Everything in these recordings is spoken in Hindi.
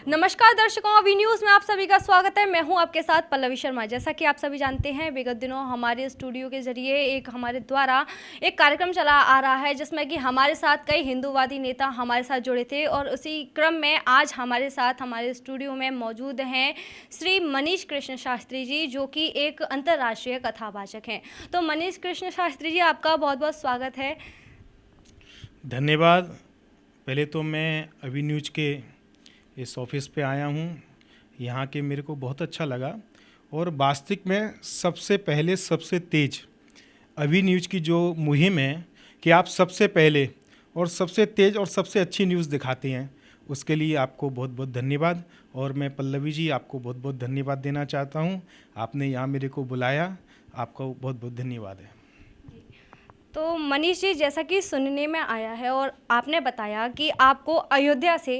नमस्कार दर्शकों, अभी न्यूज़ में आप सभी का स्वागत है। मैं हूं आपके साथ पल्लवी शर्मा। जैसा कि आप सभी जानते हैं, विगत दिनों हमारे स्टूडियो के जरिए हमारे द्वारा एक कार्यक्रम चला आ रहा है जिसमें कि हमारे साथ कई हिंदूवादी नेता हमारे साथ जुड़े थे और उसी क्रम में आज हमारे साथ हमारे स्टूडियो में मौजूद हैं श्री मनीष कृष्ण शास्त्री जी, जो कि एक अंतर्राष्ट्रीय कथावाचक हैं। तो मनीष कृष्ण शास्त्री जी, आपका बहुत बहुत स्वागत है। धन्यवाद। पहले तो मैं अभी न्यूज़ के इस ऑफिस पे आया हूँ। यहाँ के मेरे को बहुत अच्छा लगा और वास्तविक में सबसे पहले सबसे तेज अभी न्यूज़ की जो मुहिम है कि आप सबसे पहले और सबसे तेज और सबसे अच्छी न्यूज़ दिखाते हैं, उसके लिए आपको बहुत बहुत धन्यवाद। और मैं पल्लवी जी आपको बहुत बहुत धन्यवाद देना चाहता हूँ। आपने यहाँ मेरे को बुलाया, आपका बहुत बहुत धन्यवाद है। तो मनीष जी, जैसा कि सुनने में आया है और आपने बताया कि आपको अयोध्या से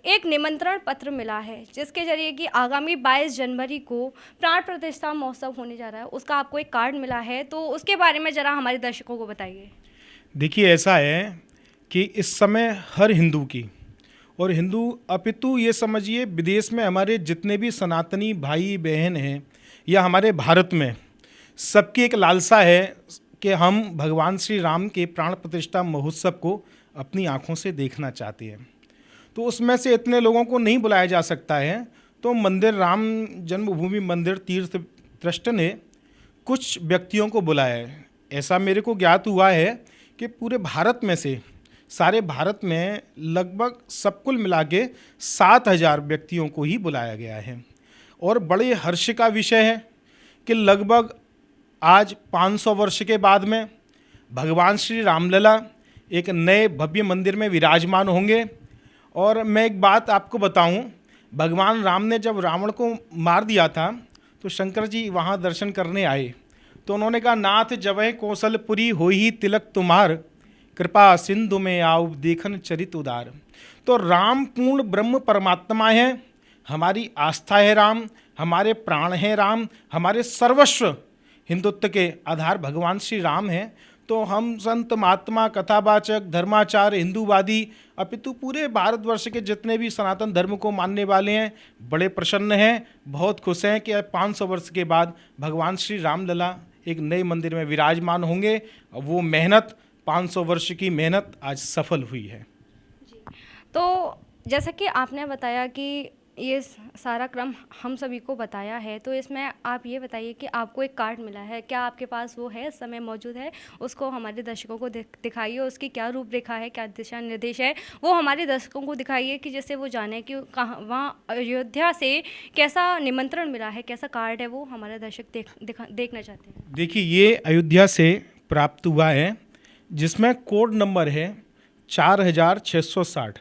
एक निमंत्रण पत्र मिला है जिसके जरिए कि आगामी 22 जनवरी को प्राण प्रतिष्ठा महोत्सव होने जा रहा है, उसका आपको एक कार्ड मिला है। तो उसके बारे में ज़रा हमारे दर्शकों को बताइए। देखिए, ऐसा है कि इस समय हर हिंदू की और हिंदू अपितु ये समझिए विदेश में हमारे जितने भी सनातनी भाई बहन हैं या हमारे भारत में, सबकी एक लालसा है कि हम भगवान श्री राम के प्राण प्रतिष्ठा महोत्सव को अपनी आँखों से देखना चाहते हैं। तो उसमें से इतने लोगों को नहीं बुलाया जा सकता है, तो मंदिर राम जन्मभूमि मंदिर तीर्थ ट्रस्ट ने कुछ व्यक्तियों को बुलाया है। ऐसा मेरे को ज्ञात हुआ है कि पूरे भारत में से सारे भारत में लगभग सब कुल मिला के 7,000 व्यक्तियों को ही बुलाया गया है। और बड़े हर्ष का विषय है कि लगभग आज 500 वर्ष के बाद में भगवान श्री रामलला एक नए भव्य मंदिर में विराजमान होंगे। और मैं एक बात आपको बताऊं, भगवान राम ने जब रावण को मार दिया था तो शंकर जी वहां दर्शन करने आए, तो उन्होंने कहा, नाथ जवै कौशलपुरी होई तिलक तुम्हार, कृपा सिंधु में आउ देखन चरित उदार। तो राम पूर्ण ब्रह्म परमात्मा है, हमारी आस्था है राम, हमारे प्राण हैं राम, हमारे सर्वस्व हिंदुत्व के आधार भगवान श्री राम हैं। तो हम संत महात्मा कथावाचक धर्माचार्य हिंदूवादी अपितु पूरे भारतवर्ष के जितने भी सनातन धर्म को मानने वाले हैं बड़े प्रसन्न हैं, बहुत खुश हैं कि 500 वर्ष के बाद भगवान श्री रामलला एक नए मंदिर में विराजमान होंगे। वो मेहनत 500 वर्ष की मेहनत आज सफल हुई है। तो जैसा कि आपने बताया कि ये सारा क्रम हम सभी को बताया है, तो इसमें आप ये बताइए कि आपको एक कार्ड मिला है, क्या आपके पास वो है, समय मौजूद है? उसको हमारे दर्शकों को दिखाइए, उसकी क्या रूपरेखा है, क्या दिशा निर्देश है, वो हमारे दर्शकों को दिखाइए कि जिससे वो जाने कि कहाँ वहाँ अयोध्या से कैसा निमंत्रण मिला है, कैसा कार्ड है, वो हमारे दर्शक देखना चाहते हैं। देखिए, ये अयोध्या से प्राप्त हुआ है जिसमें कोड नंबर है 4660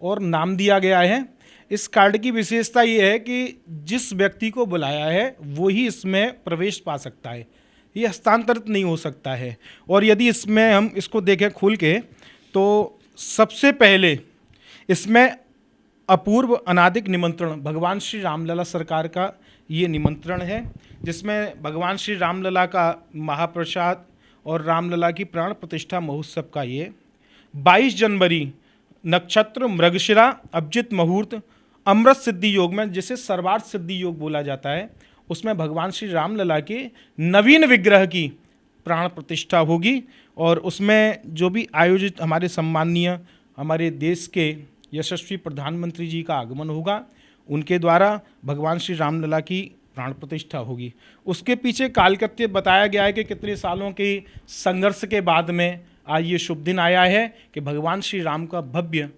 और नाम दिया गया है। इस कार्ड की विशेषता ये है कि जिस व्यक्ति को बुलाया है वो ही इसमें प्रवेश पा सकता है, ये हस्तांतरित नहीं हो सकता है। और यदि इसमें हम इसको देखें खोल के, तो सबसे पहले इसमें अपूर्व अनादिक निमंत्रण भगवान श्री रामलला सरकार का ये निमंत्रण है, जिसमें भगवान श्री रामलला का महाप्रसाद और रामलला की प्राण प्रतिष्ठा महोत्सव का ये 22 जनवरी नक्षत्र मृगशिरा अभिजित मुहूर्त अमृत सिद्धि योग में, जिसे सर्वार्थ सिद्धि योग बोला जाता है, उसमें भगवान श्री रामलला के नवीन विग्रह की प्राण प्रतिष्ठा होगी। और उसमें जो भी आयोजित हमारे सम्माननीय हमारे देश के यशस्वी प्रधानमंत्री जी का आगमन होगा, उनके द्वारा भगवान श्री रामलला की प्राण प्रतिष्ठा होगी। उसके पीछे कालकृत्य बताया गया है कि कितने सालों के संघर्ष के बाद में आज ये शुभ दिन आया है कि भगवान श्री राम का भव्य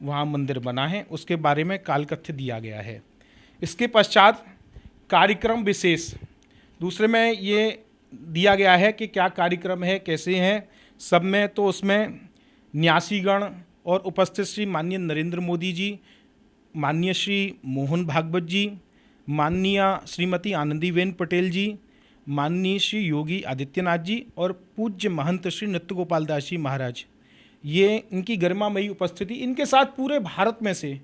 वहाँ मंदिर बना है, उसके बारे में कालकथ्य दिया गया है। इसके पश्चात कार्यक्रम विशेष दूसरे में ये दिया गया है कि क्या कार्यक्रम है, कैसे हैं सब में। तो उसमें न्यासीगण और उपस्थित श्री माननीय नरेंद्र मोदी जी, माननीय श्री मोहन भागवत जी, माननीय श्रीमती आनंदीबेन पटेल जी, माननीय श्री योगी आदित्यनाथ जी और पूज्य महंत श्री नृत्य गोपाल दास जी महाराज, ये इनकी गरिमामयी उपस्थिति, इनके साथ पूरे भारत में से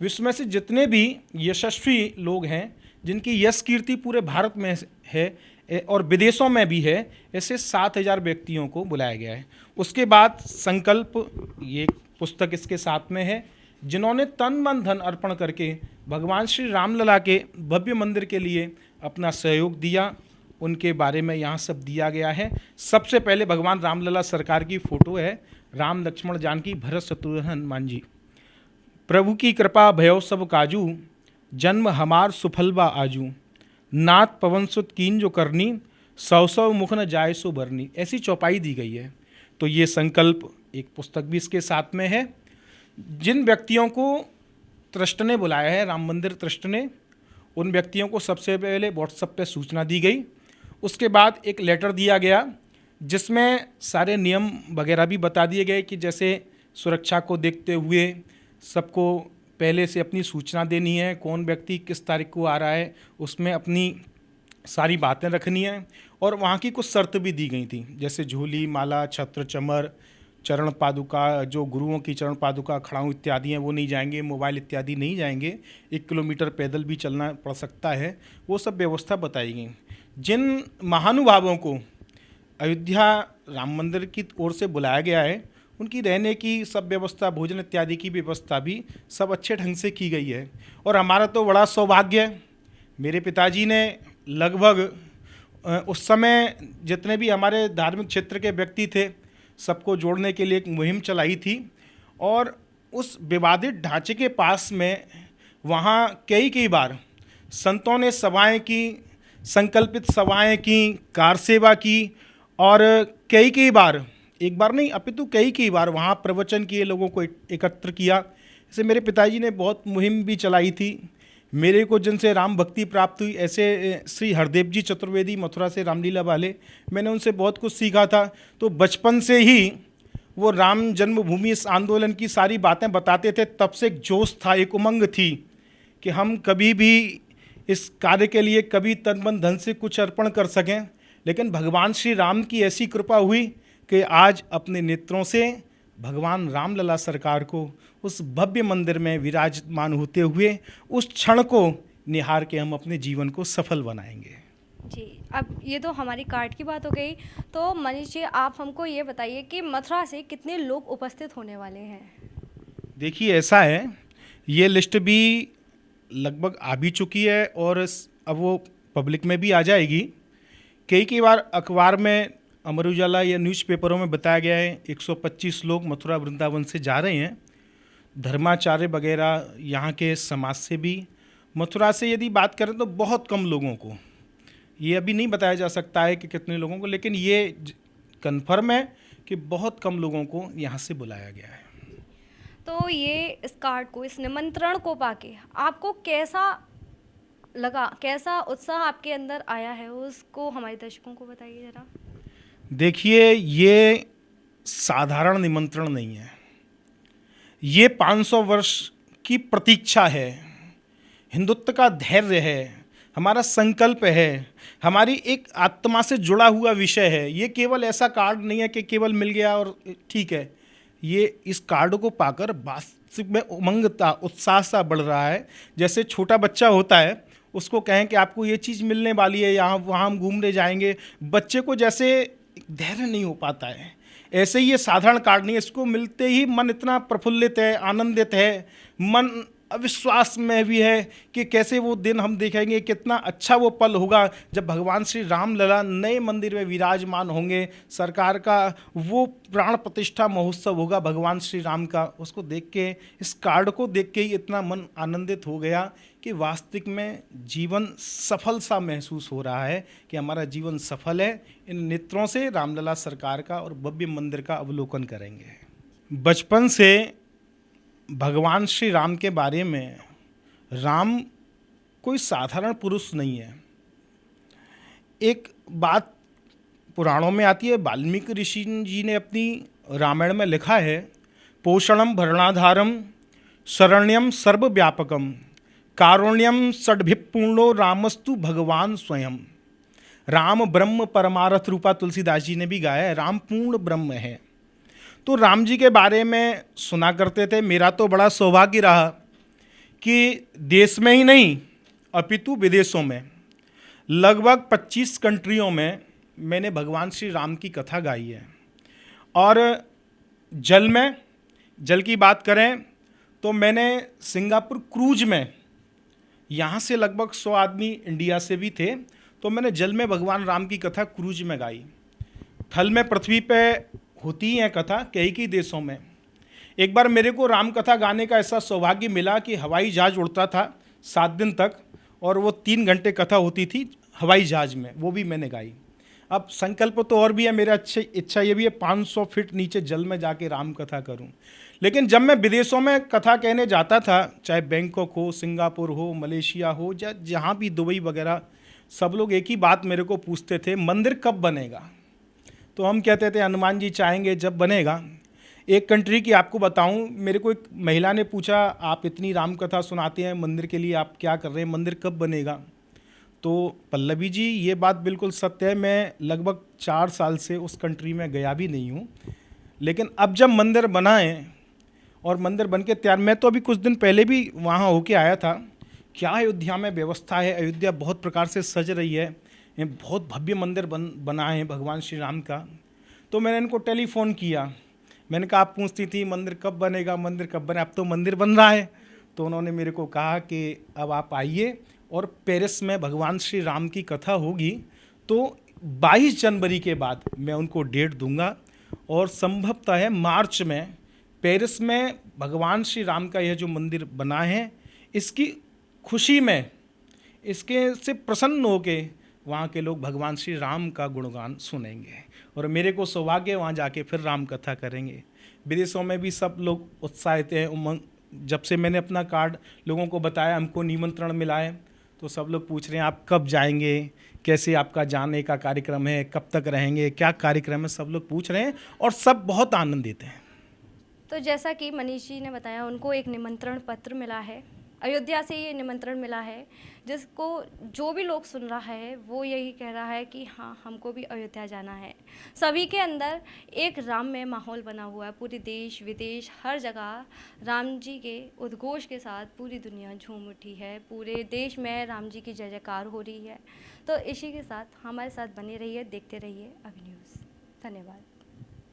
विश्व में से जितने भी यशस्वी लोग हैं जिनकी यश कीर्ति पूरे भारत में है और विदेशों में भी है, ऐसे 7,000 व्यक्तियों को बुलाया गया है। उसके बाद संकल्प, ये पुस्तक इसके साथ में है, जिन्होंने तन मन धन अर्पण करके भगवान श्री रामलला के भव्य मंदिर के लिए अपना सहयोग दिया, उनके बारे में यहाँ सब दिया गया है। सबसे पहले भगवान रामलला सरकार की फ़ोटो है, राम लक्ष्मण जानकी भरत शत्रुघ्न हनुमान जी। प्रभु की कृपा भयो सब काजू, जन्म हमार सुफलबा आजू, नाथ पवन सुत कीन जो करनी, सौ सौ मुख न जाय सो भरनी, ऐसी चौपाई दी गई है। तो ये संकल्प एक पुस्तक भी इसके साथ में है। जिन व्यक्तियों को ट्रस्ट ने बुलाया है, राम मंदिर ट्रस्ट ने, उन व्यक्तियों को सबसे पहले व्हाट्सएप पे सूचना दी गई। उसके बाद एक लेटर दिया गया जिसमें सारे नियम वगैरह भी बता दिए गए कि जैसे सुरक्षा को देखते हुए सबको पहले से अपनी सूचना देनी है, कौन व्यक्ति किस तारीख को आ रहा है, उसमें अपनी सारी बातें रखनी है। और वहाँ की कुछ शर्त भी दी गई थी, जैसे झोली, माला, छत्र, चमर, चरण पादुका, जो गुरुओं की चरण पादुका, खड़ाऊँ इत्यादि हैं वो नहीं जाएंगे, मोबाइल इत्यादि नहीं जाएंगे, 1 किलोमीटर पैदल भी चलना पड़ सकता है, वो सब व्यवस्था बताई गई। जिन महानुभावों को अयोध्या राम मंदिर की ओर से बुलाया गया है, उनकी रहने की सब व्यवस्था, भोजन इत्यादि की व्यवस्था भी सब अच्छे ढंग से की गई है। और हमारा तो बड़ा सौभाग्य है, मेरे पिताजी ने लगभग उस समय जितने भी हमारे धार्मिक क्षेत्र के व्यक्ति थे सबको जोड़ने के लिए एक मुहिम चलाई थी। और उस विवादित ढांचे के पास में वहाँ कई बार संतों ने सभाएं की, संकल्पित सभाएं की, कार सेवा की, और कई बार, एक बार नहीं अपितु कई बार वहाँ प्रवचन किए, लोगों को एकत्र किया। जैसे मेरे पिताजी ने बहुत मुहिम भी चलाई थी। मेरे को जिनसे राम भक्ति प्राप्त हुई, ऐसे श्री हरदेव जी चतुर्वेदी मथुरा से रामलीला वाले, मैंने उनसे बहुत कुछ सीखा था। तो बचपन से ही वो राम जन्मभूमि इस आंदोलन की सारी बातें बताते थे। तब से एक जोश था, एक उमंग थी कि हम कभी भी इस कार्य के लिए कभी तन मन धन से कुछ अर्पण कर सकें। लेकिन भगवान श्री राम की ऐसी कृपा हुई कि आज अपने नेत्रों से भगवान रामलला सरकार को उस भव्य मंदिर में विराजमान होते हुए उस क्षण को निहार के हम अपने जीवन को सफल बनाएंगे। जी, अब ये तो हमारी कार्ड की बात हो गई। तो मनीष जी, आप हमको ये बताइए कि मथुरा से कितने लोग उपस्थित होने वाले हैं? देखिए, ऐसा है, ये लिस्ट भी लगभग आ भी चुकी है और अब वो पब्लिक में भी आ जाएगी। कई बार अखबार में, अमर उजाला या न्यूज़पेपरों में बताया गया है 125 लोग मथुरा वृंदावन से जा रहे हैं। धर्माचार्य वगैरह यहाँ के समाज से भी। मथुरा से यदि बात करें तो बहुत कम लोगों को, ये अभी नहीं बताया जा सकता है कि कितने लोगों को, लेकिन ये कन्फर्म है कि बहुत कम लोगों को यहाँ से बुलाया गया है। तो ये इस कार्ड को, इस निमंत्रण को पाके आपको कैसा लगा, कैसा उत्साह आपके अंदर आया है, उसको हमारे दर्शकों को बताइए ज़रा। देखिए, ये साधारण निमंत्रण नहीं है, ये 500 वर्ष की प्रतीक्षा है, हिंदुत्व का धैर्य है, हमारा संकल्प है, हमारी एक आत्मा से जुड़ा हुआ विषय है। ये केवल ऐसा कार्ड नहीं है कि केवल मिल गया और ठीक है। ये इस कार्ड को पाकर वास्तविक में उमंगता, उत्साह सा बढ़ रहा है। जैसे छोटा बच्चा होता है, उसको कहें कि आपको ये चीज़ मिलने वाली है, यहाँ वहाँ हम घूमने जाएंगे, बच्चे को जैसे धैर्य नहीं हो पाता है, ऐसे ही ये साधारण कार्ड नहीं है। इसको मिलते ही मन इतना प्रफुल्लित है, आनंदित है, मन अविश्वास में भी है कि कैसे वो दिन हम देखेंगे, कितना अच्छा वो पल होगा जब भगवान श्री रामलला नए मंदिर में विराजमान होंगे। सरकार का वो प्राण प्रतिष्ठा महोत्सव होगा भगवान श्री राम का। उसको देख के, इस कार्ड को देख के ही इतना मन आनंदित हो गया कि वास्तविक में जीवन सफल सा महसूस हो रहा है कि हमारा जीवन सफल है। इन नेत्रों से रामलला सरकार का और भव्य मंदिर का अवलोकन करेंगे। बचपन से भगवान श्री राम के बारे में, राम कोई साधारण पुरुष नहीं है। एक बात पुराणों में आती है, वाल्मीकि ऋषि जी ने अपनी रामायण में लिखा है, पोषणम भरणाधारम शरण्यम सर्वव्यापकम कारुण्यम षड्भिपूर्णो रामस्तु भगवान स्वयं। राम ब्रह्म परमारथ रूपा तुलसीदास जी ने भी गाया है, राम पूर्ण ब्रह्म है। तो राम जी के बारे में सुना करते थे। मेरा तो बड़ा सौभाग्य रहा कि देश में ही नहीं अपितु विदेशों में लगभग 25 कंट्रियों में मैंने भगवान श्री राम की कथा गाई है। और जल में, जल की बात करें तो मैंने सिंगापुर क्रूज में, यहाँ से लगभग 100 आदमी इंडिया से भी थे, तो मैंने जल में भगवान राम की कथा क्रूज में गाई। थल में पृथ्वी पे होती ही है कथा कई देशों में। एक बार मेरे को राम कथा गाने का ऐसा सौभाग्य मिला कि हवाई जहाज़ उड़ता था 7 दिन तक, और वो 3 घंटे कथा होती थी हवाई जहाज़ में, वो भी मैंने गाई। अब संकल्प तो और भी है, मेरा इच्छा ये भी है 500 फीट नीचे जल में जाके राम कथा करूं। लेकिन जब मैं विदेशों में कथा कहने जाता था, चाहे बैंकॉक हो, सिंगापुर हो, मलेशिया हो, या जहाँ भी दुबई वगैरह, सब लोग एक ही बात मेरे को पूछते थे, मंदिर कब बनेगा। तो हम कहते थे हनुमान जी चाहेंगे जब बनेगा। एक कंट्री की आपको बताऊं, मेरे को एक महिला ने पूछा, आप इतनी राम कथा सुनाते हैं, मंदिर के लिए आप क्या कर रहे हैं, मंदिर कब बनेगा। तो पल्लवी जी ये बात बिल्कुल सत्य है, मैं लगभग 4 साल से उस कंट्री में गया भी नहीं हूँ। लेकिन अब जब मंदिर बना है और मंदिर बन के तैयार, मैं तो अभी कुछ दिन पहले भी वहाँ होके आया था। क्या अयोध्या में व्यवस्था है, अयोध्या बहुत प्रकार से सज रही है, ये बहुत भव्य मंदिर बना है भगवान श्री राम का। तो मैंने इनको टेलीफोन किया, मैंने कहा आप पूछती थी मंदिर कब बनेगा, मंदिर कब बने, अब तो मंदिर बन रहा है। तो उन्होंने मेरे को कहा कि अब आप आइए और पेरिस में भगवान श्री राम की कथा होगी, तो 22 जनवरी के बाद मैं उनको डेट दूंगा, और संभवतः है मार्च में पेरिस में भगवान श्री राम का यह जो मंदिर बना है, इसकी खुशी में, इसके से प्रसन्न होके वहाँ के लोग भगवान श्री राम का गुणगान सुनेंगे, और मेरे को सौभाग्य वहाँ जाके फिर राम कथा करेंगे। विदेशों में भी सब लोग उत्साहित हैं, उमंग। जब से मैंने अपना कार्ड लोगों को बताया, हमको निमंत्रण मिला है, तो सब लोग पूछ रहे हैं आप कब जाएंगे, कैसे आपका जाने का कार्यक्रम है, कब तक रहेंगे, क्या कार्यक्रम है, सब लोग पूछ रहे हैं और सब बहुत आनंदित हैं। तो जैसा कि मनीष जी ने बताया, उनको एक निमंत्रण पत्र मिला है, अयोध्या से ये निमंत्रण मिला है, जिसको जो भी लोग सुन रहा है वो यही कह रहा है कि हाँ हमको भी अयोध्या जाना है। सभी के अंदर एक राममय माहौल बना हुआ है, पूरे देश विदेश हर जगह राम जी के उद्घोष के साथ पूरी दुनिया झूम उठी है, पूरे देश में राम जी की जय जयकार हो रही है। तो इसी के साथ हमारे साथ बने रहिए, देखते रहिए अभी न्यूज़। धन्यवाद।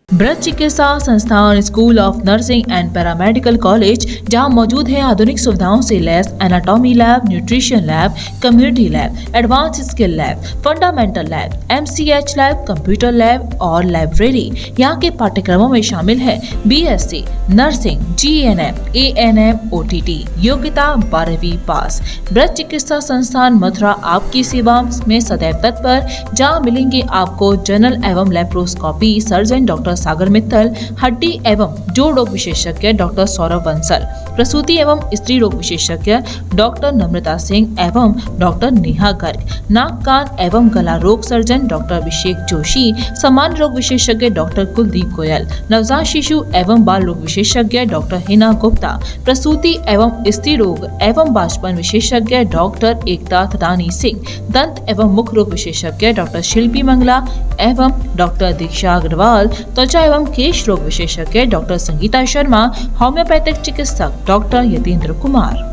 ब्रज चिकित्सा संस्थान, school of nursing and paramedical college, जहां मौजूद है आधुनिक सुविधाओं से लैस anatomy lab, nutrition lab, community lab, advance skill lab, fundamental lab, MCH lab, computer lab और लाइब्रेरी। यहां के पाठ्यक्रमों में शामिल है BSc nursing, GNM, ANM, OTT, योग्यता 12वीं पास। ब्रज चिकित्सा संस्थान मथुरा आपकी सेवा में सदैव तत्पर, जहाँ मिलेंगे आपको जनरल एवं लेप्रोस्कोपी सर्जन डॉक्टर सागर मित्तल, हड्डी एवं जोड़ रोग विशेषज्ञ डॉक्टर सौरभ बंसल, प्रसूति एवं स्त्री रोग विशेषज्ञ डॉक्टर नम्रता सिंह एवं डॉक्टर नेहा गर्ग, नाक कान एवं गला रोग सर्जन डॉक्टर अभिषेक जोशी, सामान्य रोग विशेषज्ञ डॉक्टर कुलदीप गोयल, नवजात शिशु एवं बाल रोग विशेषज्ञ डॉक्टर हिना गुप्ता, प्रसूति एवं स्त्री रोग एवं बाष्पन विशेषज्ञ डॉक्टर एकता थदानी सिंह, दंत एवं मुख रोग विशेषज्ञ डॉक्टर शिल्पी मंगला एवं डॉक्टर दीक्षा अग्रवाल, त्वचा एवं केश रोग विशेषज्ञ डॉक्टर संगीता शर्मा, होम्योपैथिक चिकित्सक डॉक्टर यतेंद्र कुमार।